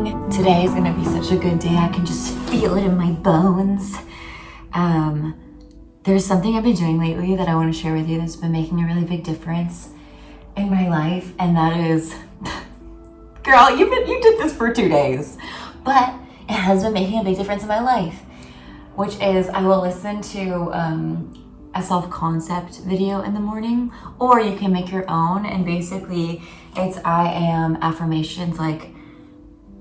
morning. Today is gonna be such a good day. I can just feel it in my bones. There's something I've been doing lately that I want to share with you that's been making a really big difference in my life, and that is, girl, you did this for 2 days, but it has been making a big difference in my life, which is I will listen to a self-concept video in the morning, or you can make your own, and basically it's I am affirmations like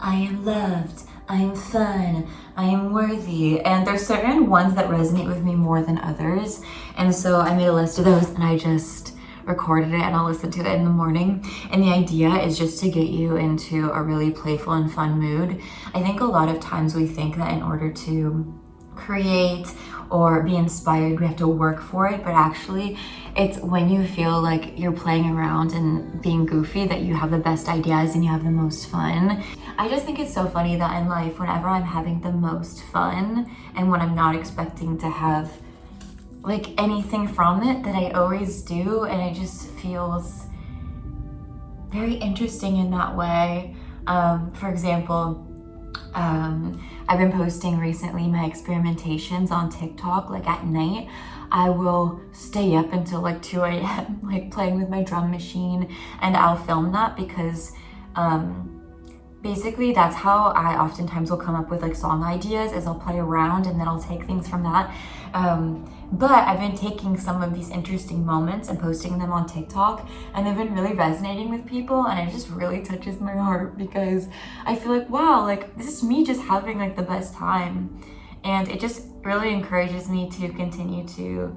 I am loved, I am fun, I am worthy, and there's certain ones that resonate with me more than others, and so I made a list of those and I just recorded it and I'll listen to it in the morning. And the idea is just to get you into a really playful and fun mood. I think a lot of times we think that in order to create or be inspired we have to work for it, but actually it's when you feel like you're playing around and being goofy that you have the best ideas and you have the most fun. I just think it's so funny that in life, whenever I'm having the most fun and when I'm not expecting to have like anything from it, that I always do, and it just feels very interesting in that way. For example, I've been posting recently my experimentations on TikTok, like at night. I will stay up until like 2 a.m. like playing with my drum machine, and I'll film that because basically that's how I oftentimes will come up with like song ideas, is I'll play around and then I'll take things from that. But I've been taking some of these interesting moments and posting them on TikTok, and they've been really resonating with people, and it just really touches my heart because I feel like, wow, like this is me just having like the best time. And it just really encourages me to continue to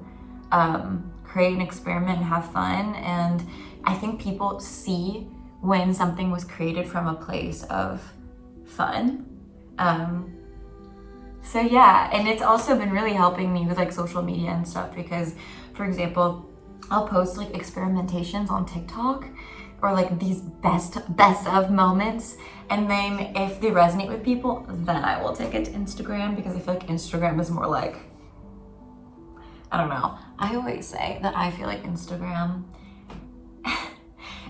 create an experiment and have fun. And I think people see when something was created from a place of fun. So yeah, and it's also been really helping me with like social media and stuff because, for example, I'll post like experimentations on TikTok or like these best of moments, and then if they resonate with people, then I will take it to Instagram because I feel like Instagram is more like, I don't know. I always say that I feel like Instagram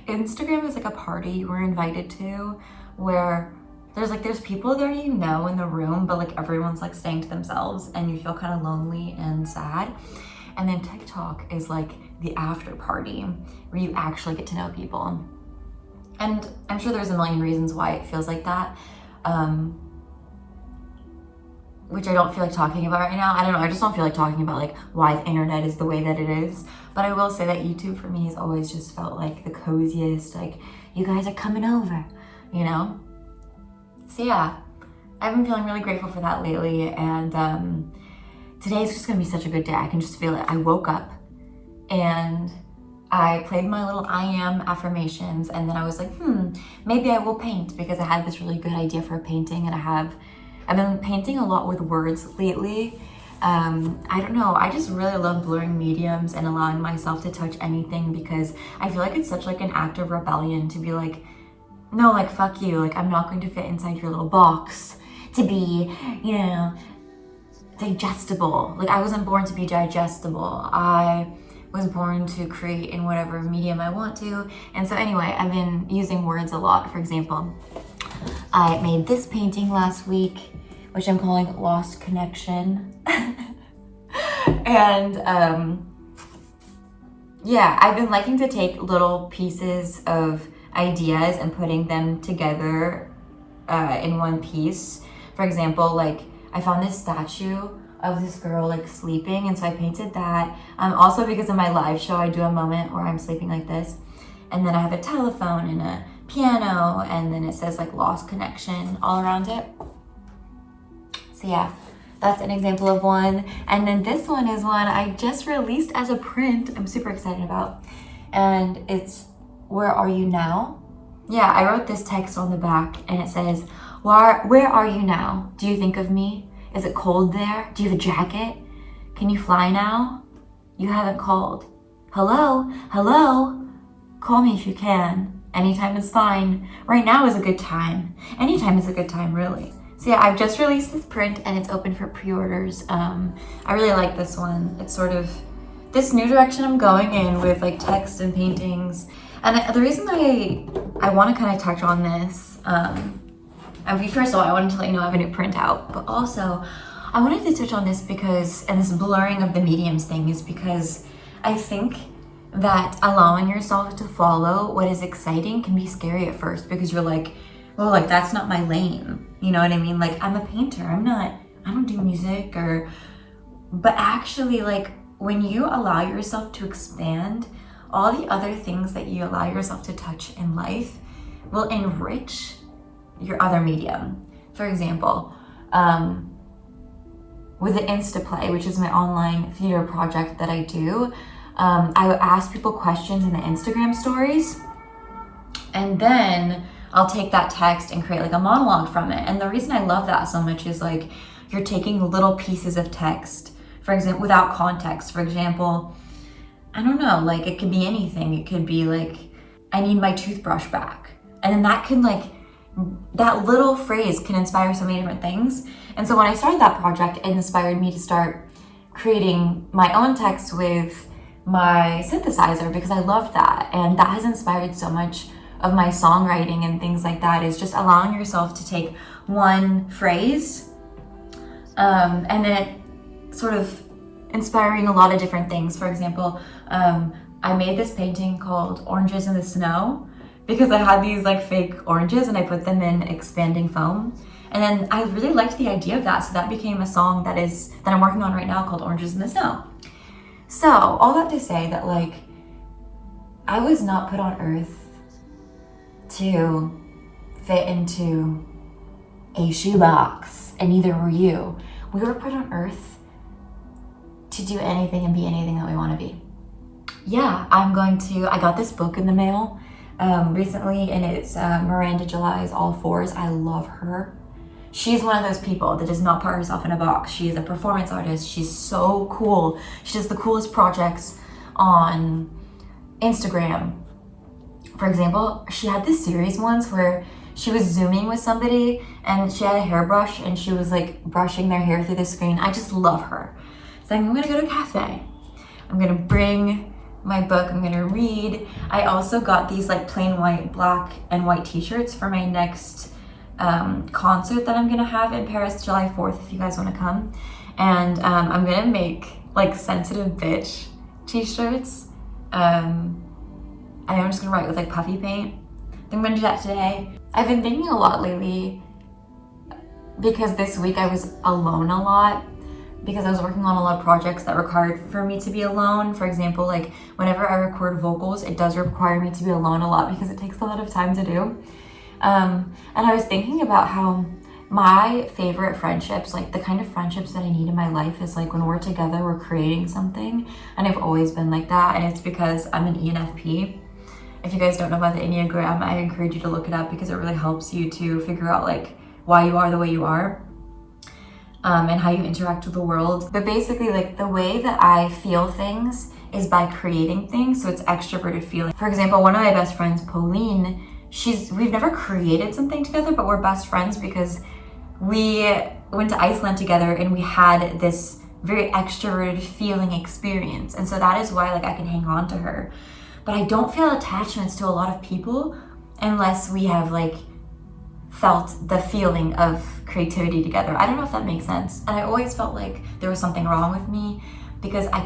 is like a party you were invited to where there's people there you know in the room, but like everyone's like staying to themselves and you feel kind of lonely and sad. And then TikTok is like the after party where you actually get to know people. And I'm sure there's a million reasons why it feels like that, which I don't feel like talking about right now. I don't know, I just don't feel like talking about like why the internet is the way that it is. But I will say that YouTube for me has always just felt like the coziest, like you guys are coming over, you know? So yeah, I've been feeling really grateful for that lately, and today's just gonna be such a good day. I can just feel it. I woke up and I played my little I am affirmations, and then I was like, maybe I will paint because I had this really good idea for a painting, and I've been painting a lot with words lately. I don't know, I just really love blurring mediums and allowing myself to touch anything because I feel like it's such like an act of rebellion to be like, no, like fuck you, like I'm not going to fit inside your little box to be, you know, digestible. Like I wasn't born to be digestible. I was born to create in whatever medium I want to. And so anyway, I've been using words a lot. For example, I made this painting last week, which I'm calling Lost Connection. And yeah, I've been liking to take little pieces of ideas and putting them together in one piece. For example, like I found this statue of this girl like sleeping, and so I painted that. Also because of my live show, I do a moment where I'm sleeping like this, and then I have a telephone and a piano, and then it says like Lost Connection all around it. So yeah, that's an example of one. And then this one is one I just released as a print I'm super excited about, and it's Where Are You Now? Yeah, I wrote this text on the back and it says, where are you now? Do you think of me? Is it cold there? Do you have a jacket? Can you fly now? You haven't called. Hello? Hello? Call me if you can. Anytime is fine. Right now is a good time. Anytime is a good time, really. So yeah, I've just released this print and it's open for pre-orders. I really like this one. It's sort of this new direction I'm going in with like text and paintings. And the reason I want to kind of touch on this, First of all, I wanted to let you know I have a new printout, but also I wanted to touch on this because, and this blurring of the mediums thing is because I think that allowing yourself to follow what is exciting can be scary at first because you're like, well, like that's not my lane. You know what I mean? Like I'm a painter. I don't do music but actually like when you allow yourself to expand, all the other things that you allow yourself to touch in life will enrich your other medium. For example, with the Instaplay, which is my online theater project that I do, I would ask people questions in the Instagram stories, and then I'll take that text and create like a monologue from it. And the reason I love that so much is like you're taking little pieces of text, for example, without context. For example, I don't know, like it could be anything. It could be like, I need my toothbrush back. And then that can like, that little phrase can inspire so many different things. And so when I started that project, it inspired me to start creating my own text with my synthesizer because I loved that. And that has inspired so much of my songwriting and things like that, is just allowing yourself to take one phrase and then it sort of inspiring a lot of different things. For example, I made this painting called Oranges in the Snow because I had these like fake oranges and I put them in expanding foam. And then I really liked the idea of that. So that became a song that I'm working on right now called Oranges in the Snow. So all that to say that like, I was not put on earth to fit into a shoebox, and neither were you. We were put on earth to do anything and be anything that we want to be. Yeah, I got this book in the mail recently, and it's Miranda July's All Fours. I love her. She's one of those people that does not put herself in a box. She is a performance artist. She's so cool. She does the coolest projects on Instagram. For example, she had this series once where she was Zooming with somebody and she had a hairbrush and she was like brushing their hair through the screen. I just love her. So I'm gonna go to a cafe. I'm gonna bring my book, I'm gonna read. I also got these like plain white, black and white t-shirts for my next concert that I'm gonna have in Paris, July 4th, if you guys wanna come. And I'm gonna make like sensitive bitch t-shirts. I'm just gonna write with like puffy paint. I'm gonna do that today. I've been thinking a lot lately because this week I was alone a lot because I was working on a lot of projects that required for me to be alone. For example, like whenever I record vocals, it does require me to be alone a lot because it takes a lot of time to do. And I was thinking about how my favorite friendships, like the kind of friendships that I need in my life, is like when we're together, we're creating something. And I've always been like that. And it's because I'm an ENFP. If you guys don't know about the Enneagram, I encourage you to look it up because it really helps you to figure out like why you are the way you are. And how you interact with the world. But basically, like the way that I feel things is by creating things. So it's extroverted feeling. For example, one of my best friends, Pauline, we've never created something together, but we're best friends because we went to Iceland together and we had this very extroverted feeling experience. And so that is why like I can hang on to her. But I don't feel attachments to a lot of people unless we have like felt the feeling of creativity together. I don't know if that makes sense. And I always felt like there was something wrong with me because I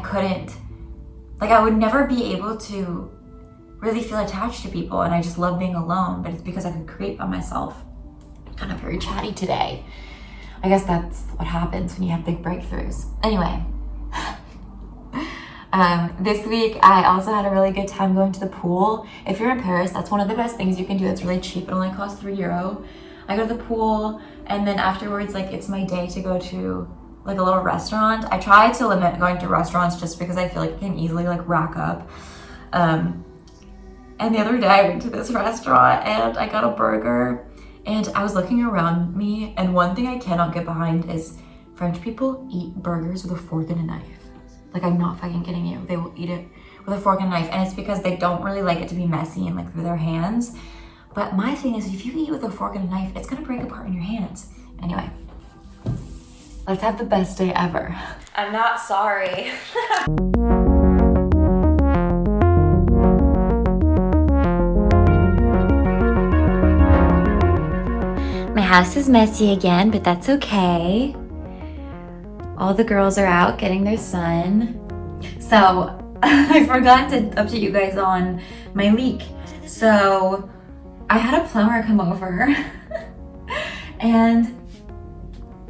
would never be able to really feel attached to people, and I just love being alone, but it's because I could create by myself. Kind of very chatty today. I guess that's what happens when you have big breakthroughs. Anyway, this week I also had a really good time going to the pool. If you're in Paris, that's one of the best things you can do. It's really cheap. It only costs €3. I go to the pool, and then afterwards, like it's my day to go to like a little restaurant. I try to limit going to restaurants just because I feel like it can easily like rack up. And the other day I went to this restaurant and I got a burger, and I was looking around me, and one thing I cannot get behind is French people eat burgers with a fork and a knife. Like, I'm not fucking kidding you. They will eat it with a fork and a knife, and it's because they don't really like it to be messy and like through their hands. But my thing is, if you eat with a fork and a knife, it's gonna break apart in your hands. Anyway, let's have the best day ever. I'm not sorry. My house is messy again, but that's okay. All the girls are out getting their sun. So I forgot to update you guys on my leak. So I had a plumber come over and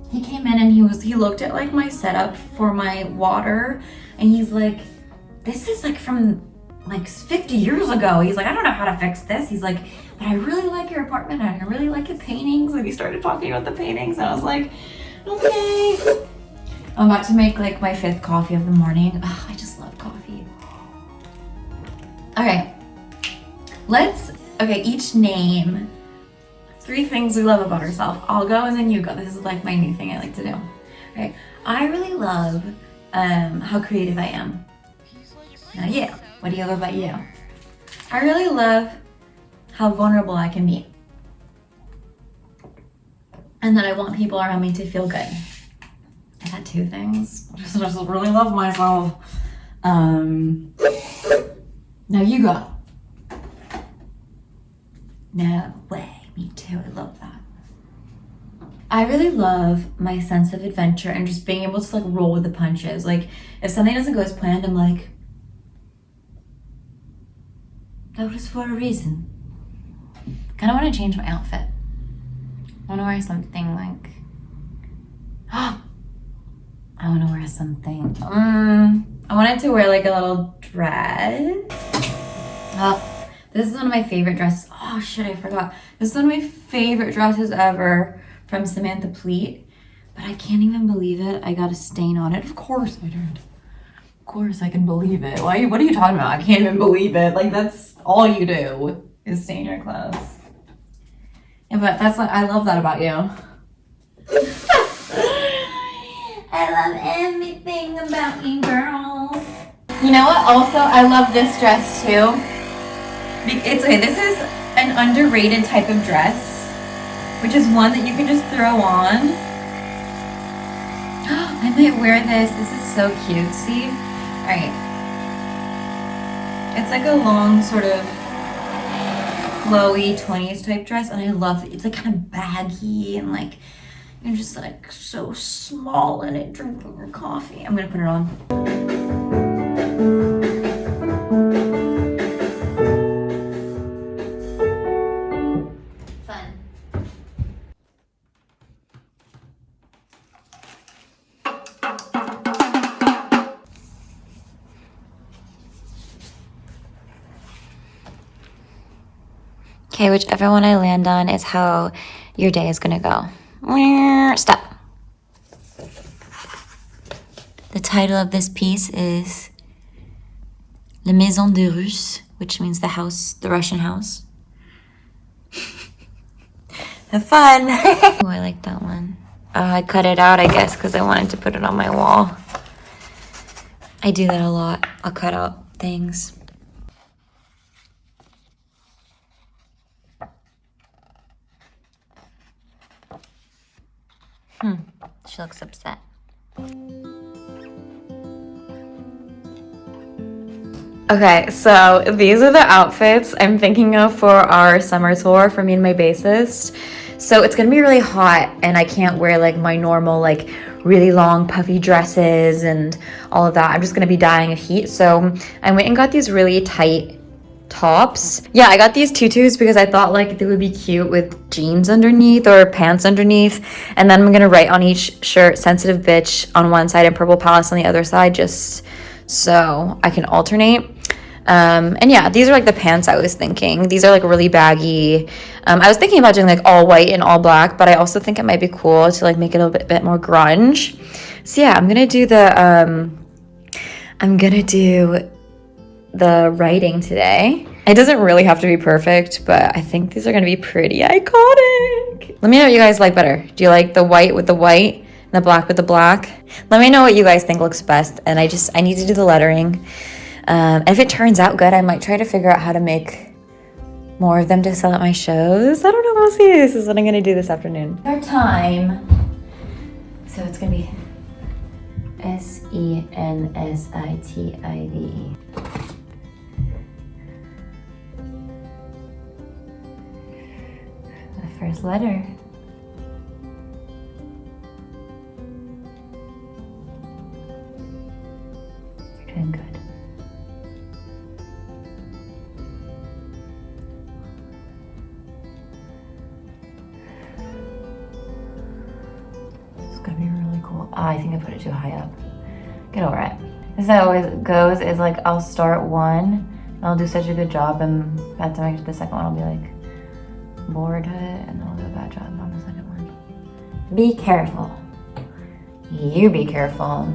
he came in and he looked at like my setup for my water and he's like, this is like from like 50 years ago. He's like, I don't know how to fix this. He's like, but I really like your apartment and I really like the paintings. And he started talking about the paintings and I was like, okay. I'm about to make like my 5th coffee of the morning. Ugh, I just love coffee. Okay, each name 3 things we love about ourselves. I'll go and then you go. This is like my new thing I like to do. Okay, I really love how creative I am. Now you, what do you love about you? I really love how vulnerable I can be. And that I want people around me to feel good. Is that 2 things? I just really love myself. Now you go. No way, me too, I love that. I really love my sense of adventure and just being able to like roll with the punches. Like if something doesn't go as planned, I'm like, that was for a reason. Kind of want to change my outfit. I want to wear something like, I want to wear something. I wanted to wear like a little dress. Oh, this is one of my favorite dresses. Oh shit, I forgot. This is one of my favorite dresses ever from Samantha Pleat. But I can't even believe it. I got a stain on it. Of course I did. Of course I can believe it. What are you talking about? I can't even believe it. Like that's all you do is stain your clothes. Yeah, but that's like, I love that about you. I love everything about you, girl. You know what? Also, I love this dress too. It's okay. This is an underrated type of dress, which is one that you can just throw on. I might wear this. This is so cutesy. All right. It's like a long sort of flowy 20s type dress, and I love it. It's like kind of baggy and like you're just like so small in it drinking your coffee. I'm gonna put it on. Fun. Okay, whichever one I land on is how your day is gonna go. Stop. The title of this piece is La Maison de Russe, which means the house, the Russian house. Have fun. Oh, I like that one. I cut it out, I guess, because I wanted to put it on my wall. I do that a lot. I'll cut out things. She looks upset. Okay, so these are the outfits I'm thinking of for our summer tour for me and my bassist. So it's gonna be really hot and I can't wear like my normal like really long puffy dresses and all of that. I'm just gonna be dying of heat. So I went and got these really tight tops. Yeah, I got these tutus because I thought like they would be cute with jeans underneath or pants underneath. And then I'm gonna write on each shirt sensitive bitch on one side and purple palace on the other side, just so I can alternate. And yeah, these are like the pants I was thinking. These are like really baggy. I was thinking about doing like all white and all black, but I also think it might be cool to like make it a bit more grunge. So yeah, I'm gonna do the writing today. It doesn't really have to be perfect, but I think these are gonna be pretty iconic. Let me know what you guys like better. Do you like the white with the white and the black with the black? Let me know what you guys think looks best. And I need to do the lettering. And if it turns out good, I might try to figure out how to make more of them to sell at my shows. I don't know, we'll see. This is what I'm gonna do this afternoon. Our time. So it's gonna be SENSITIVE. The first letter. gonna be really cool. I think I put it too high up. Get over it. This is how it always goes, is like I'll start one, and I'll do such a good job, and by the time I get to the second one, I'll be like bored of it, and then I'll do a bad job on the second one. Be careful. You be careful.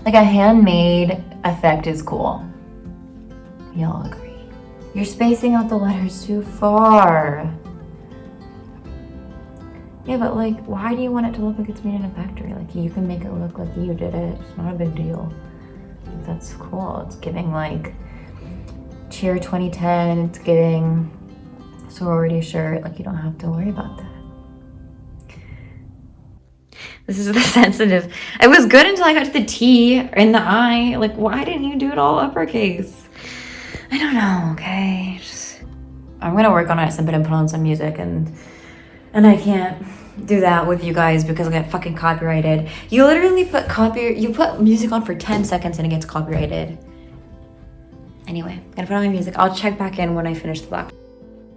Like a handmade effect is cool. Y'all agree. You're spacing out the letters too far. Yeah, but like, why do you want it to look like it's made in a factory? Like, you can make it look like you did it. It's not a big deal. Like, that's cool. It's giving like Cheer 2010. It's giving sorority shirt. Like, you don't have to worry about that. This is the sensitive. It was good until I got to the T in the I. Like, why didn't you do it all uppercase? I don't know, okay? I'm gonna work on it some bit and put on some music, and I can't do that with you guys because I get fucking copyrighted. You literally you put music on for 10 seconds and it gets copyrighted. Anyway, I'm gonna put on my music. I'll check back in when I finish the black.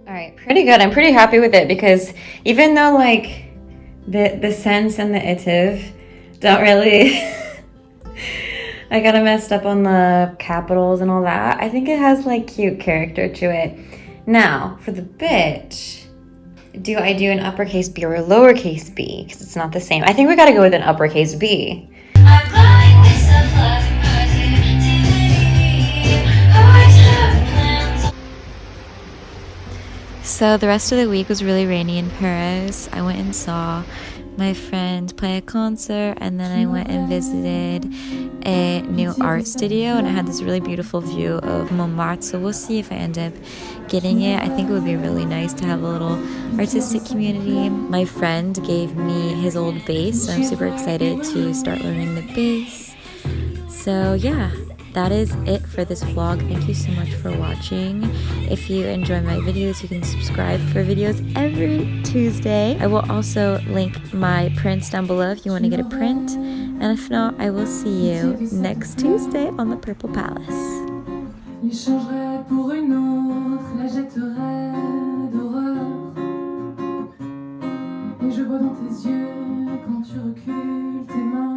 All right, pretty good. I'm pretty happy with it because even though like the sense and the itive don't really I got messed up on the capitals and all that, I think it has like cute character to it. Now for the bitch, do I do an uppercase B or a lowercase b? Because it's not the same. I think we gotta go with an uppercase B. I'm glowing with self-love and positivity. Always have plans. So the rest of the week was really rainy in Paris. I went and saw my friend play a concert, and then I went and visited a new art studio, and I had this really beautiful view of Montmartre. So we'll see if I end up getting it. I think it would be really nice to have a little artistic community. My friend gave me his old bass, so I'm super excited to start learning the bass. So yeah, that is it for this vlog. Thank you so much for watching. If you enjoy my videos, you can subscribe for videos every Tuesday. I will also link my prints down below if you want to get a print. And if not, I will see you next Tuesday on the Purple Palace. Il changerait pour une autre, la jetterait d'horreur. Et je vois dans tes yeux, quand tu recules tes mains.